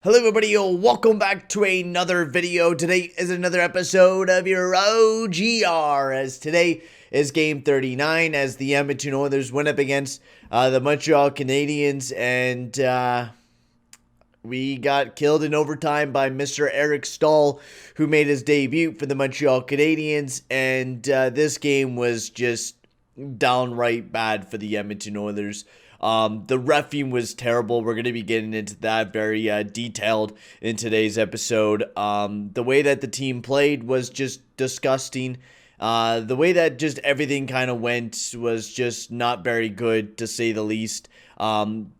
Hello everybody, welcome back to another video. Today is another episode of your OGR, as today is game 39 as the Edmonton Oilers went up against the Montreal Canadiens, and we got killed in overtime by Mr. Eric Staal, who made his debut for the Montreal Canadiens, and this game was just downright bad for the Edmonton Oilers. The reffing was terrible. We're going to be getting into that very detailed in today's episode. The way that the team played was just disgusting. The way that just everything kind of went was just not very good, to say the least.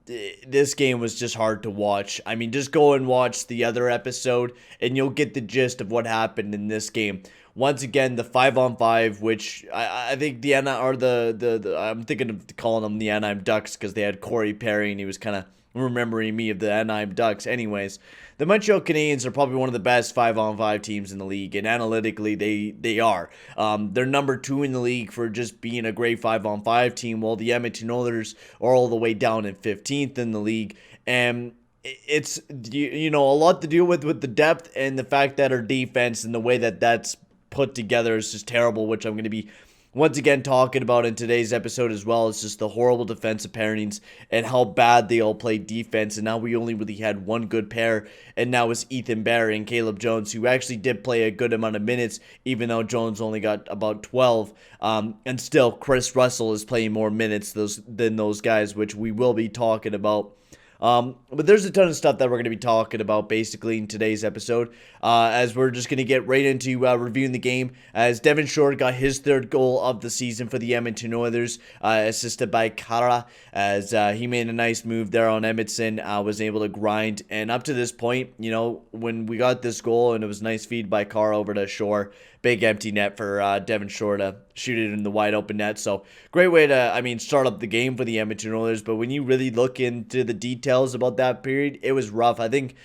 This game was just hard to watch. I mean, just go and watch the other episode and you'll get the gist of what happened in this game. Once again, the 5-on-5, which I think the I'm thinking of calling them the Anaheim Ducks because they had Corey Perry and he was kind of remembering me of the Anaheim Ducks. Anyways, the Montreal Canadiens are probably one of the best 5-on-5 teams in the league, and analytically they are. They're number 2 in the league for just being a great 5-on-5 team, while the Edmonton Oilers are all the way down in 15th in the league. And it's a lot to deal with the depth and the fact that our defense and the way that that's put together is just terrible, which I'm going to be once again talking about in today's episode as well. It's just the horrible defensive pairings and how bad they all play defense, and now we only really had one good pair, and now it's Ethan Bear and Caleb Jones, who actually did play a good amount of minutes, even though Jones only got about 12, and still Chris Russell is playing more minutes than those guys, which we will be talking about. But there's a ton of stuff that we're going to be talking about basically in today's episode, as we're just going to get right into reviewing the game, as Devin Shore got his third goal of the season for the Edmonton Oilers, assisted by Kara, as he made a nice move there on Edmondson, was able to grind, and up to this point, when we got this goal, and it was a nice feed by Kara over to Shore, big empty net for Devin Shore to shoot it in the wide open net. So great way to, start up the game for the Edmonton Oilers. But when you really look into the details about that period, it was rough. I think,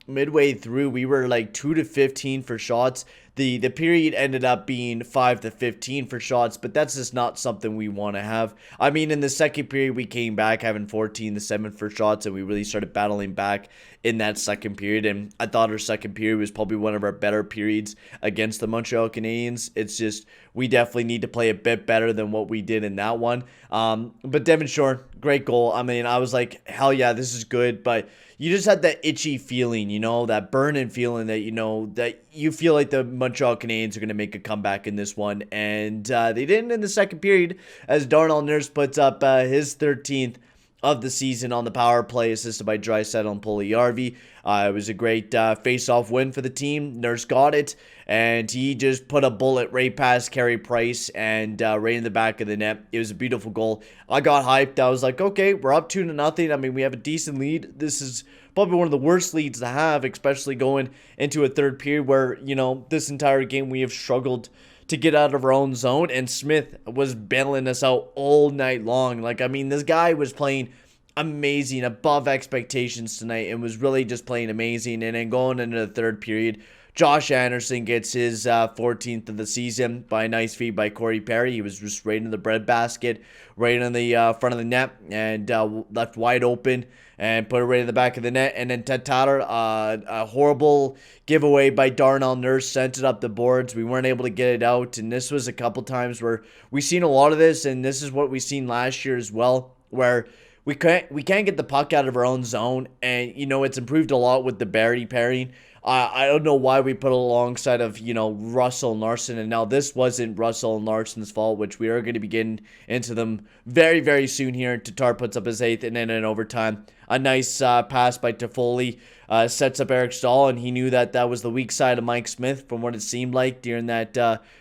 midway through, we were like 2 to 15 for shots. The period ended up being 5 to 15 for shots, but that's just not something we want to have. I mean, in the second period, we came back having 14 to 7 for shots, and we really started battling back in that second period. And I thought our second period was probably one of our better periods against the Montreal Canadiens. It's just we definitely need to play a bit better than what we did in that one. But Devin Shore, great goal. I mean, I was like, hell yeah, this is good, but you just had that itchy feeling, that burning feeling that, that you feel like the Montreal Canadiens are going to make a comeback in this one. And they didn't in the second period, as Darnell Nurse puts up his 13th of the season on the power play, assisted by Draisaitl and Puljujärvi. It was a great face-off win for the team. Nurse got it, and he just put a bullet right past Carey Price and right in the back of the net. It was a beautiful goal. I got hyped. I was like, okay, we're up 2-0. I mean, we have a decent lead. This is probably one of the worst leads to have, especially going into a third period where, this entire game we have struggled to get out of our own zone, and Smith was bailing us out all night long. This guy was playing amazing, above expectations tonight, and was really just playing amazing. And then going into the third period, Josh Anderson gets his 14th of the season by a nice feed by Corey Perry. He was just right in the breadbasket, right on the front of the net, and left wide open and put it right in the back of the net. And then Ted Tatter, a horrible giveaway by Darnell Nurse, sent it up the boards. We weren't able to get it out, and this was a couple times where we've seen a lot of this, and this is what we've seen last year as well, where we can't get the puck out of our own zone, and it's improved a lot with the Barry pairing. I don't know why we put it alongside of, Russell and Larson, and now this wasn't Russell and Larson's fault, which we are going to be getting into them very, very soon here. Tatar puts up his 8th, and then in overtime, a nice pass by Toffoli sets up Eric Staal, and he knew that that was the weak side of Mike Smith from what it seemed like during that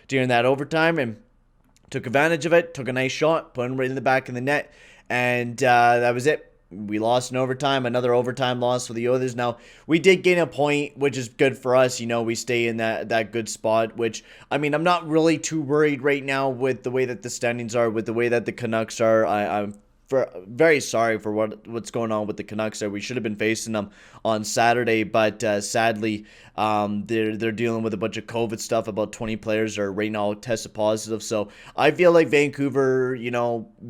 overtime, and took advantage of it, took a nice shot, put him right in the back of the net, and that was it. We lost in overtime, another overtime loss for the Oilers. Now, we did gain a point, which is good for us. We stay in that good spot, which, I'm not really too worried right now with the way that the standings are, with the way that the Canucks are. I'm very sorry for what's going on with the Canucks there. We should have been facing them on Saturday, but sadly, they're dealing with a bunch of COVID stuff. About 20 players are right now tested positive. So I feel like Vancouver,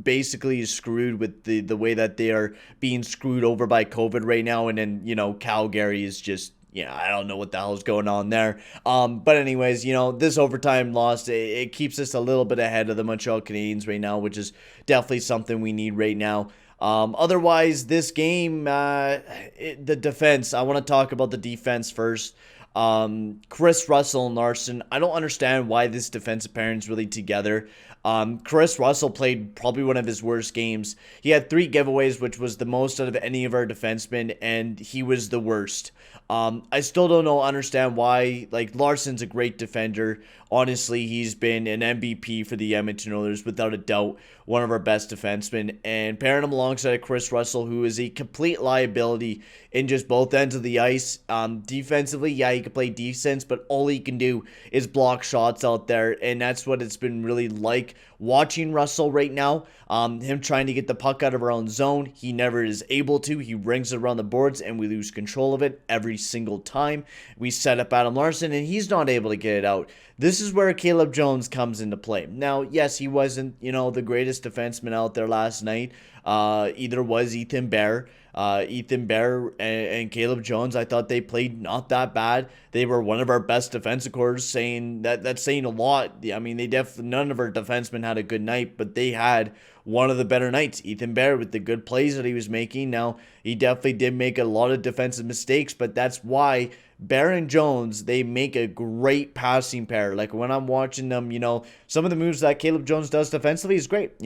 basically is screwed with the way that they are being screwed over by COVID right now. And then, Calgary is just, I don't know what the hell's going on there. But anyways, this overtime loss, it keeps us a little bit ahead of the Montreal Canadiens right now, which is definitely something we need right now. Otherwise, this game, the defense, I want to talk about the defense first. Chris Russell and Larson, I don't understand why this defensive pairing is really together. Chris Russell played probably one of his worst games. He had 3 giveaways, which was the most out of any of our defensemen, and he was the worst. I still don't understand why. Like, Larson's a great defender. Honestly, he's been an MVP for the Edmonton Oilers, without a doubt, one of our best defensemen. And pairing him alongside Chris Russell, who is a complete liability in just both ends of the ice. Defensively, yeah, he can play defense, but all he can do is block shots out there, and that's what it's been really like watching Russell right now. Him trying to get the puck out of our own zone, he never is able to. He rings it around the boards, and we lose control of it every single time. We set up Adam Larson, and he's not able to get it out. This is where Caleb Jones comes into play. Now, yes, he wasn't, the greatest defenseman out there last night. Either was Ethan Bear. Ethan Bear and Caleb Jones, I thought they played not that bad. They were one of our best defensive cores, saying that's saying a lot. I mean, none of our defensemen had a good night, but they had one of the better nights. Ethan Bear, with the good plays that he was making. Now, he definitely did make a lot of defensive mistakes, but that's why Bear and Jones, they make a great passing pair. Like, when I'm watching them, some of the moves that Caleb Jones does defensively is great.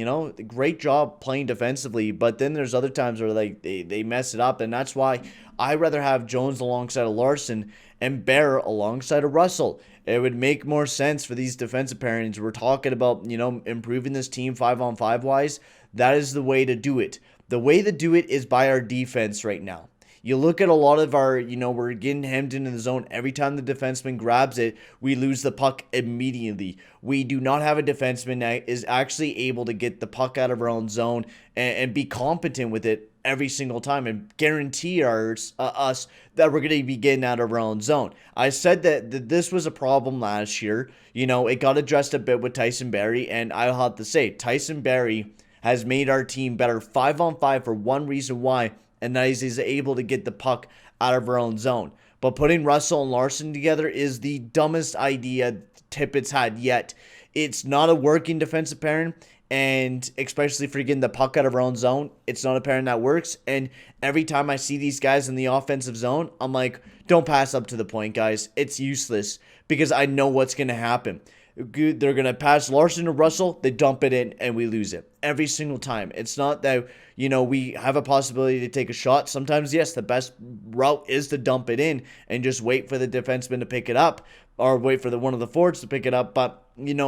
Great job playing defensively. But then there's other times where they mess it up. And that's why I'd rather have Jones alongside of Larson and Bear alongside of Russell. It would make more sense for these defensive pairings. We're talking about, improving this team 5-on-5 wise. That is the way to do it. The way to do it is by our defense right now. You look at a lot of our, we're getting hemmed into the zone. Every time the defenseman grabs it, we lose the puck immediately. We do not have a defenseman that is actually able to get the puck out of our own zone and be competent with it every single time and guarantee us that we're going to be getting out of our own zone. I said that this was a problem last year. It got addressed a bit with Tyson Barrie, and I'll have to say, Tyson Barrie has made our team better 5-on-5 for one reason why, and that is he's able to get the puck out of our own zone. But putting Russell and Larson together is the dumbest idea Tippett's had yet. It's not a working defensive pairing, and especially for getting the puck out of our own zone, it's not a pairing that works. And every time I see these guys in the offensive zone, I'm like, don't pass up to the point, guys. It's useless because I know what's going to happen. They're going to pass Larson to Russell, they dump it in, and we lose it every single time. It's not that, we have a possibility to take a shot. Sometimes, yes, the best route is to dump it in and just wait for the defenseman to pick it up or wait for one of the forwards to pick it up. But,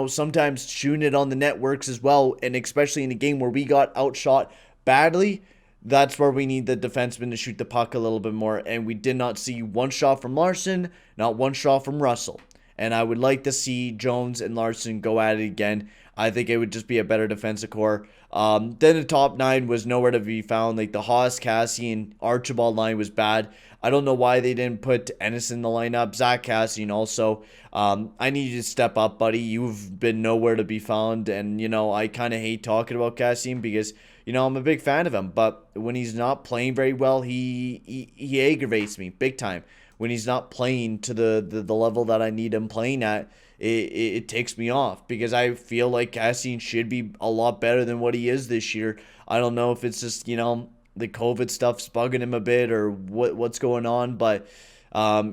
sometimes shooting it on the net works as well, and especially in a game where we got outshot badly, that's where we need the defenseman to shoot the puck a little bit more. And we did not see one shot from Larson, not one shot from Russell. And I would like to see Jones and Larson go at it again. I think it would just be a better defensive core. Then the top 9 was nowhere to be found. Like, the Haas, Cassian, Archibald line was bad. I don't know why they didn't put Ennis in the lineup. Zach Cassian also. I need you to step up, buddy. You've been nowhere to be found. And, I kind of hate talking about Cassian because, I'm a big fan of him. But when he's not playing very well, he aggravates me big time. When he's not playing to the level that I need him playing at, it takes me off because I feel like Cassian should be a lot better than what he is this year. I don't know if it's just, the COVID stuff's bugging him a bit or what's going on, but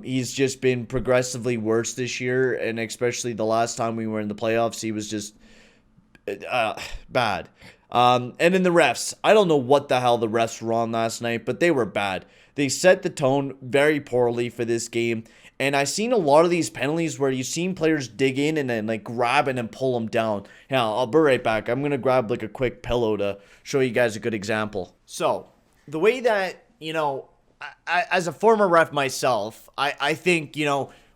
he's just been progressively worse this year, and especially the last time we were in the playoffs, he was just bad. And in the refs, I don't know what the hell the refs were on last night, but they were bad. They set the tone very poorly for this game. And I've seen a lot of these penalties where you've seen players dig in and then grab it and pull them down. Now, I'll be right back. I'm going to grab a quick pillow to show you guys a good example. So, the way that, as a former ref myself, I think,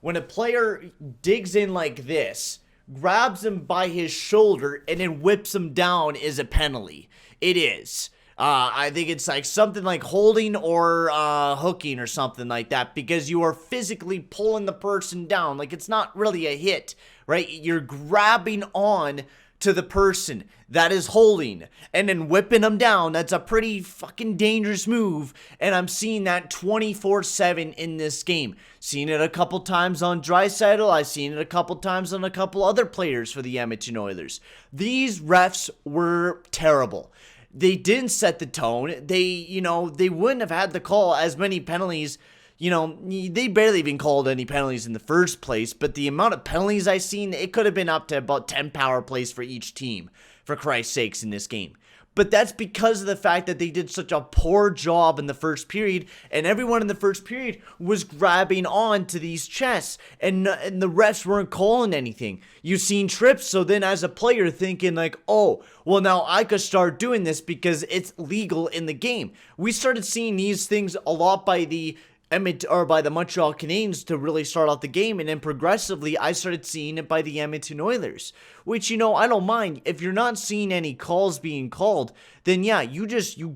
when a player digs in like this, grabs him by his shoulder, and then whips him down is a penalty. It is. I think it's like something like holding or hooking or something like that, because you are physically pulling the person down. Like, it's not really a hit, right? You're grabbing on to the person that is holding and then whipping them down. That's a pretty fucking dangerous move, and I'm seeing that 24/7 in this game. Seen it a couple times on Draisaitl. I've seen it a couple times on a couple other players for the Edmonton Oilers. These refs were terrible. They didn't set the tone. They wouldn't have had to call as many penalties. They barely even called any penalties in the first place, but the amount of penalties I seen, it could have been up to about 10 power plays for each team, for Christ's sakes, in this game. But that's because of the fact that they did such a poor job in the first period, and everyone in the first period was grabbing on to these chests, and the refs weren't calling anything. You've seen trips, so then as a player thinking like, oh, well, now I could start doing this because it's legal in the game. We started seeing these things a lot by the Montreal Canadiens to really start out the game, and then progressively I started seeing it by the Edmonton Oilers, which, I don't mind. If you're not seeing any calls being called, then yeah, you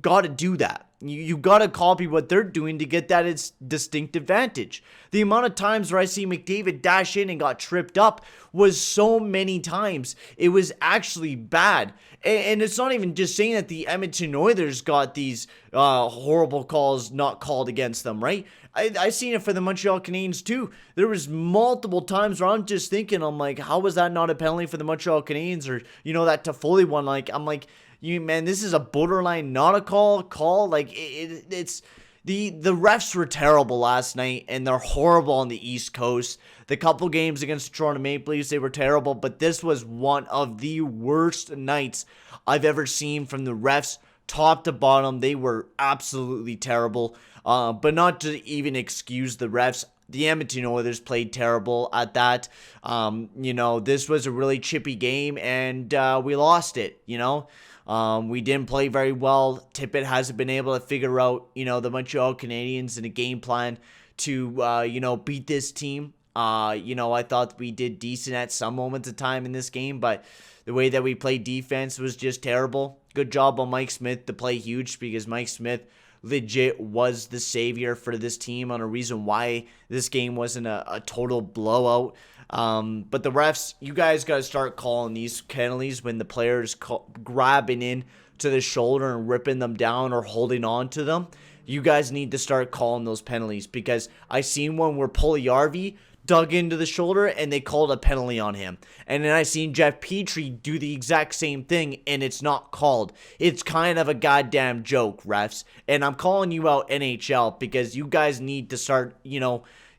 gotta do that. You gotta copy what they're doing to get that distinct advantage. The amount of times where I see McDavid dash in and got tripped up was so many times. It was actually bad. And it's not even just saying that the Edmonton Oilers got these horrible calls not called against them, right? I seen it for the Montreal Canadiens too. There was multiple times where I'm just thinking, I'm like, how was that not a penalty for the Montreal Canadiens? Or, that Toffoli one, I'm like, this is a borderline not a call. Like, it's the refs were terrible last night, and they're horrible on the East Coast. The couple games against the Toronto Maple Leafs, they were terrible, but this was one of the worst nights I've ever seen from the refs, top to bottom. They were absolutely terrible. But not to even excuse the refs, the Edmonton Oilers played terrible at that. This was a really chippy game, and we lost it, We didn't play very well. Tippett hasn't been able to figure out, the Montreal Canadiens and a game plan to, beat this team. I thought we did decent at some moments of time in this game, but the way that we played defense was just terrible. Good job on Mike Smith to play huge, because Mike Smith legit was the savior for this team on a reason why this game wasn't a total blowout. But the refs, you guys got to start calling these penalties when the players grabbing in to the shoulder and ripping them down or holding on to them. You guys need to start calling those penalties, because I seen one where Puljujärvi dug into the shoulder and they called a penalty on him. And then I seen Jeff Petrie do the exact same thing and it's not called. It's kind of a goddamn joke, refs. And I'm calling you out, NHL, because you guys need to start,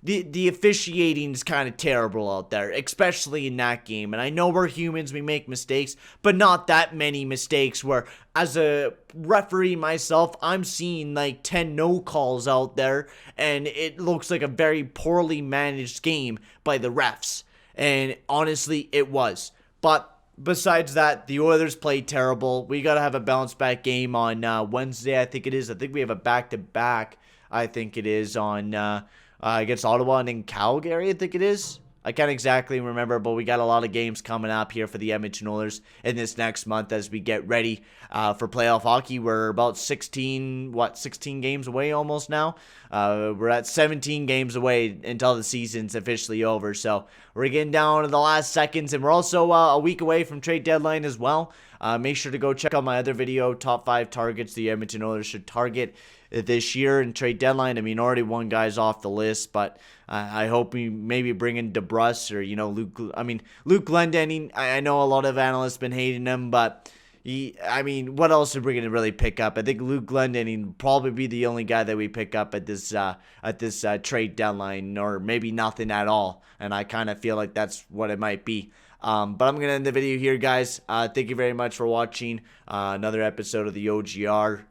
the officiating is kind of terrible out there, especially in that game. And I know we're humans, we make mistakes, but not that many mistakes where, as a referee myself, I'm seeing like 10 no calls out there, and it looks like a very poorly managed game by the refs. And honestly, it was. But besides that, the Oilers played terrible. We got to have a bounce back game on Wednesday, I think it is. I think we have a back-to-back, I think it is, on against Ottawa and in Calgary, I think it is. I can't exactly remember, but we got a lot of games coming up here for the Edmonton Oilers in this next month as we get ready for playoff hockey. We're about 16 games away almost now. We're at 17 games away until the season's officially over. So we're getting down to the last seconds, and we're also a week away from trade deadline as well. Make sure to go check out my other video, top 5 targets the Edmonton Oilers should target this year in trade deadline. I mean, already one guy's off the list, but I hope we maybe bring in DeBrusk or, Luke Glendening. I know a lot of analysts been hating him, but what else are we going to really pick up? I think Luke Glendening will probably be the only guy that we pick up at this trade deadline, or maybe nothing at all. And I kind of feel like that's what it might be. But I'm going to end the video here, guys. Thank you very much for watching another episode of the OGR.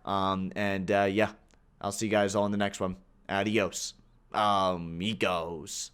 I'll see you guys all in the next one. Adios. Amigos.